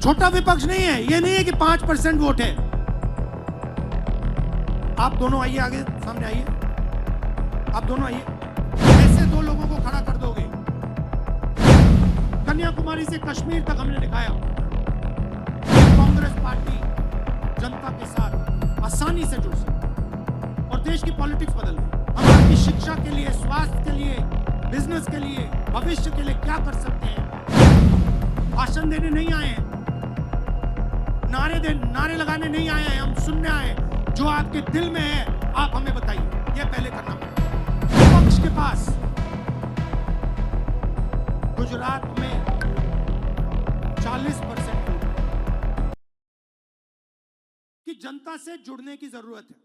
छोटा विपक्ष नहीं है। ये नहीं है कि 5% वोट है। आप दोनों आइए, आगे सामने आइए। आप दोनों आइए। ऐसे दो लोगों को खड़ा कर दोगे। कन्याकुमारी से कश्मीर तक हमने दिखाया कांग्रेस पार्टी जनता के साथ आसानी से जुड़ सकती और देश की पॉलिटिक्स बदल गई। हम आपकी शिक्षा के लिए, स्वास्थ्य के लिए, बिजनेस के लिए, भविष्य के लिए क्या कर सकते हैं। भाषण देने नहीं आए हैं, नारे लगाने नहीं आए हैं। हम सुनने आए हैं। जो आपके दिल में है आप हमें बताइए। यह पहले करना पड़ेगा। विपक्ष के पास गुजरात में 40% की जनता से जुड़ने की जरूरत है।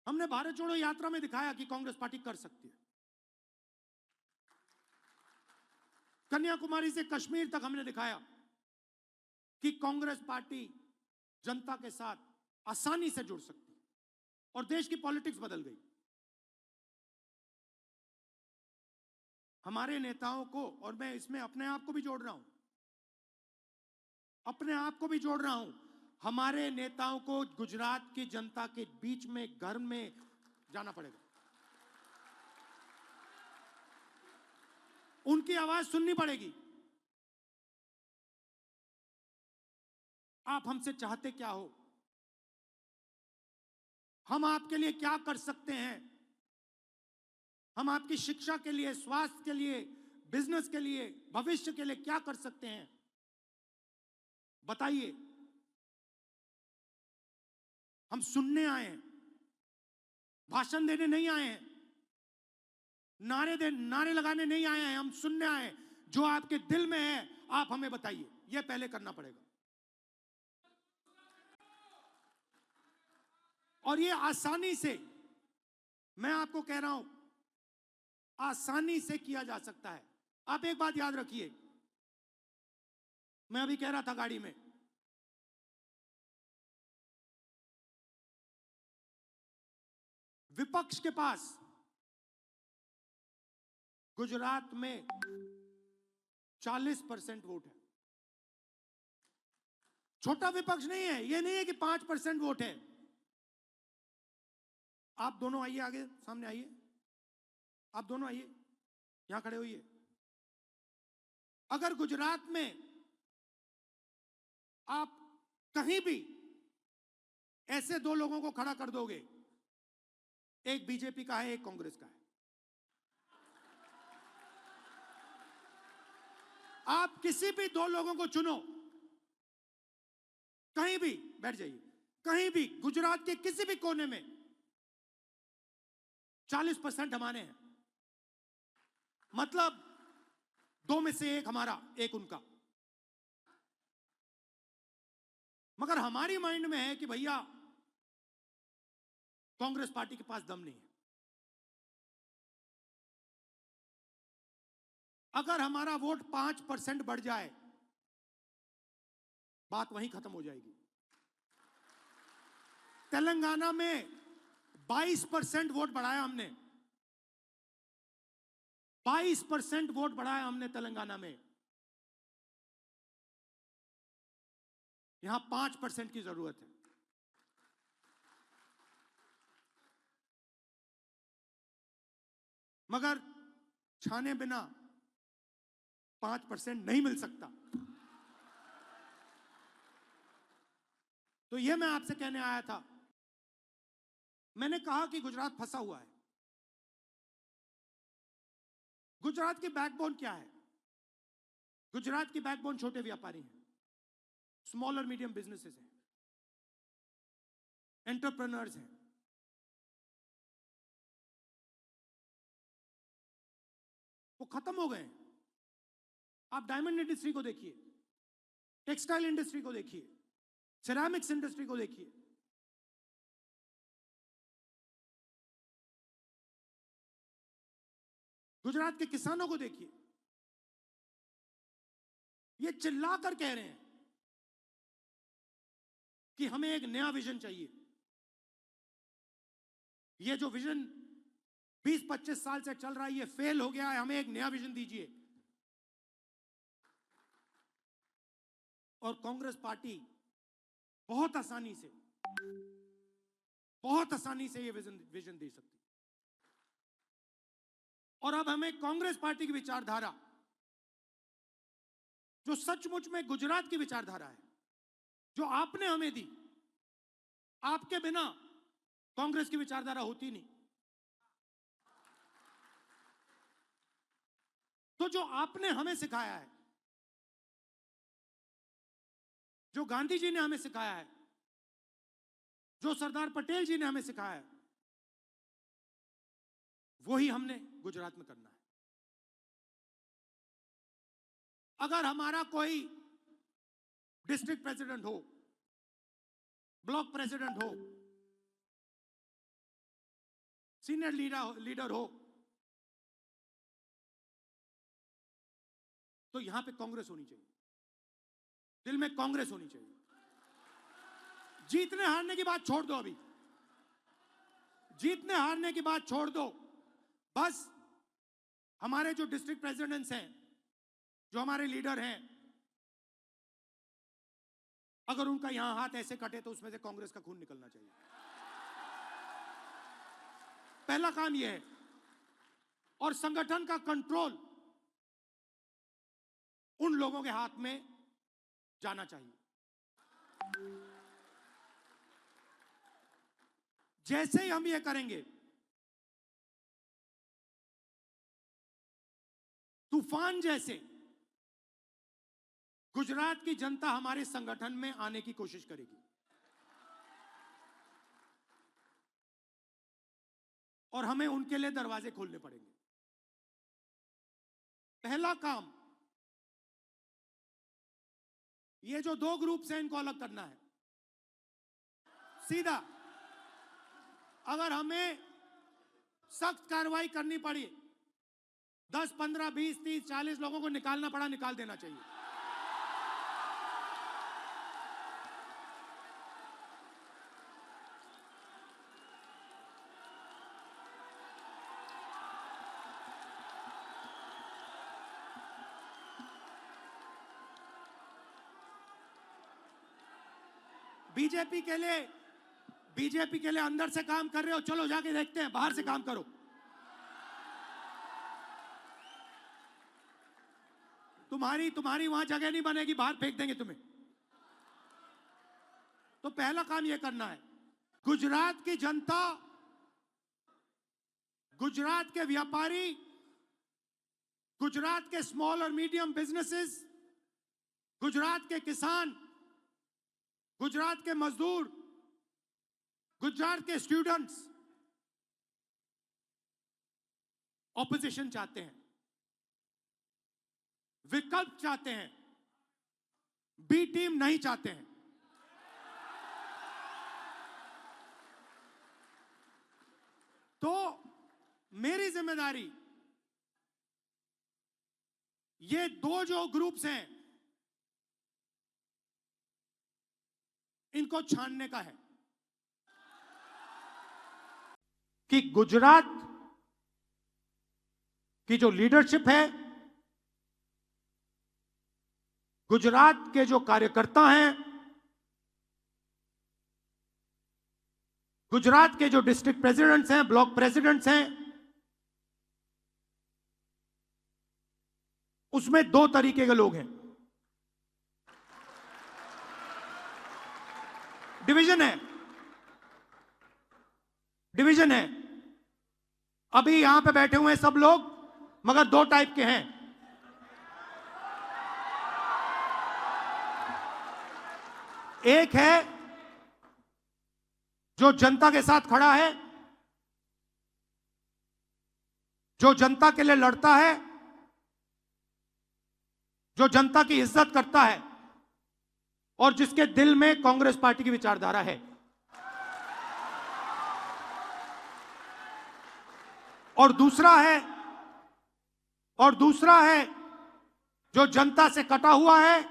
हमने भारत जोड़ो यात्रा में दिखाया कि कांग्रेस पार्टी कर सकती है। कन्याकुमारी से कश्मीर तक हमने दिखाया कि कांग्रेस पार्टी जनता के साथ आसानी से जुड़ सकती है और देश की पॉलिटिक्स बदल गई। हमारे नेताओं को, और मैं इसमें अपने आप को भी जोड़ रहा हूं, हमारे नेताओं को गुजरात की जनता के बीच में, घर में जाना पड़ेगा। उनकी आवाज सुननी पड़ेगी। आप हमसे चाहते क्या हो, हम आपके लिए क्या कर सकते हैं, हम आपकी शिक्षा के लिए, स्वास्थ्य के लिए, बिजनेस के लिए, भविष्य के लिए क्या कर सकते हैं, बताइए। हम सुनने आए हैं, भाषण देने नहीं आए हैं, नारे लगाने नहीं आए हैं। हम सुनने आए हैं। जो आपके दिल में है आप हमें बताइए। यह पहले करना पड़ेगा। और ये आसानी से, मैं आपको कह रहा हूं, आसानी से किया जा सकता है। आप एक बात याद रखिए, मैं अभी कह रहा था गाड़ी में, विपक्ष के पास गुजरात में 40% वोट है। छोटा विपक्ष नहीं है। यह नहीं है कि 5% वोट है। आप दोनों आइए, आगे सामने आइए। आप दोनों आइए, यहां खड़े होइए। अगर गुजरात में आप कहीं भी ऐसे दो लोगों को खड़ा कर दोगे, एक बीजेपी का है, एक कांग्रेस का है, आप किसी भी दो लोगों को चुनो, कहीं भी बैठ जाइए, कहीं भी गुजरात के किसी भी कोने में 40% हमारे हैं। मतलब दो में से एक हमारा, एक उनका। मगर हमारी माइंड में है कि भैया कांग्रेस पार्टी के पास दम नहीं है। अगर हमारा वोट 5% बढ़ जाए, बात वहीं खत्म हो जाएगी। तेलंगाना में 22% वोट बढ़ाया हमने। 22% वोट बढ़ाया हमने तेलंगाना में। यहां 5% की जरूरत है। मगर छाने बिना 5% नहीं मिल सकता। तो यह मैं आपसे कहने आया था। मैंने कहा कि गुजरात फंसा हुआ है। गुजरात की बैकबोन क्या है? गुजरात की बैकबोन छोटे व्यापारी हैं, स्मॉल और मीडियम बिजनेसेस हैं, एंटरप्रेन्योर्स हैं। वो खत्म हो गए। आप डायमंड इंडस्ट्री को देखिए, टेक्सटाइल इंडस्ट्री को देखिए, सिरेमिक्स इंडस्ट्री को देखिए। गुजरात के किसानों को देखिए। ये चिल्लाकर कह रहे हैं कि हमें एक नया विजन चाहिए। ये जो विजन 20-25 साल से चल रहा है, ये फेल हो गया है। हमें एक नया विजन दीजिए। और कांग्रेस पार्टी बहुत आसानी से ये विजन दे सकती। और अब हमें कांग्रेस पार्टी की विचारधारा, जो सचमुच में गुजरात की विचारधारा है, जो आपने हमें दी, आपके बिना कांग्रेस की विचारधारा होती नहीं। तो जो आपने हमें सिखाया है, जो गांधी जी ने हमें सिखाया है, जो सरदार पटेल जी ने हमें सिखाया है, वही हमने गुजरात में करना है। अगर हमारा कोई डिस्ट्रिक्ट प्रेसिडेंट हो, ब्लॉक प्रेसिडेंट हो, सीनियर लीडर हो, तो यहां पे कांग्रेस होनी चाहिए, दिल में कांग्रेस होनी चाहिए। जीतने हारने की बात छोड़ दो, अभी जीतने हारने की बात छोड़ दो। बस हमारे जो डिस्ट्रिक्ट प्रेसिडेंट्स हैं, जो हमारे लीडर हैं, अगर उनका यहां हाथ ऐसे कटे तो उसमें से कांग्रेस का खून निकलना चाहिए। पहला काम यह है। और संगठन का कंट्रोल उन लोगों के हाथ में जाना चाहिए। जैसे ही हम ये करेंगे, तूफान जैसे गुजरात की जनता हमारे संगठन में आने की कोशिश करेगी। और हमें उनके लिए दरवाजे खोलने पड़ेंगे। पहला काम, ये जो दो ग्रुप्स हैं, इनको अलग करना है सीधा। अगर हमें सख्त कार्रवाई करनी पड़ी, 10, 15, 20, 30, 40 लोगों को निकालना पड़ा, निकाल देना चाहिए। बीजेपी के लिए अंदर से काम कर रहे हो, चलो जाके देखते हैं, बाहर से काम करो। तुम्हारी वहां जगह नहीं बनेगी, बाहर फेंक देंगे तुम्हें। तो पहला काम यह करना है, गुजरात की जनता, गुजरात के व्यापारी, गुजरात के स्मॉल और मीडियम बिजनेसेस, गुजरात के किसान, गुजरात के मजदूर, गुजरात के स्टूडेंट्स ऑपोजिशन चाहते हैं, विकल्प चाहते हैं, बी टीम नहीं चाहते हैं। तो मेरी जिम्मेदारी ये दो जो ग्रुप्स हैं, इनको छानने का है कि गुजरात की जो लीडरशिप है, गुजरात के जो कार्यकर्ता हैं, गुजरात के जो डिस्ट्रिक्ट प्रेसिडेंट्स हैं, ब्लॉक प्रेसिडेंट्स हैं, उसमें दो तरीके के लोग हैं। डिवीजन है। अभी यहां पे बैठे हुए हैं सब लोग, मगर दो टाइप के हैं। एक है जो जनता के साथ खड़ा है, जो जनता के लिए लड़ता है, जो जनता की इज्जत करता है और जिसके दिल में कांग्रेस पार्टी की विचारधारा है। और दूसरा है जो जनता से कटा हुआ है,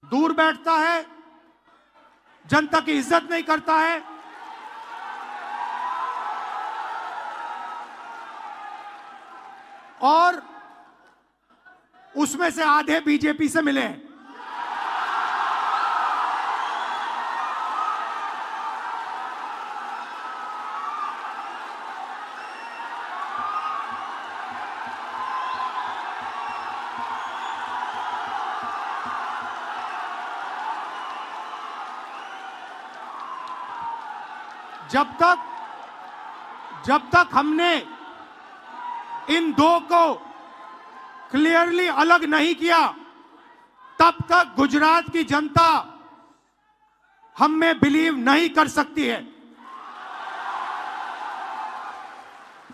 दूर बैठता है, जनता की इज्जत नहीं करता है, और उसमें से आधे बीजेपी से मिले हैं। जब तक हमने इन दो को क्लियरली अलग नहीं किया, तब तक गुजरात की जनता हम में बिलीव नहीं कर सकती है।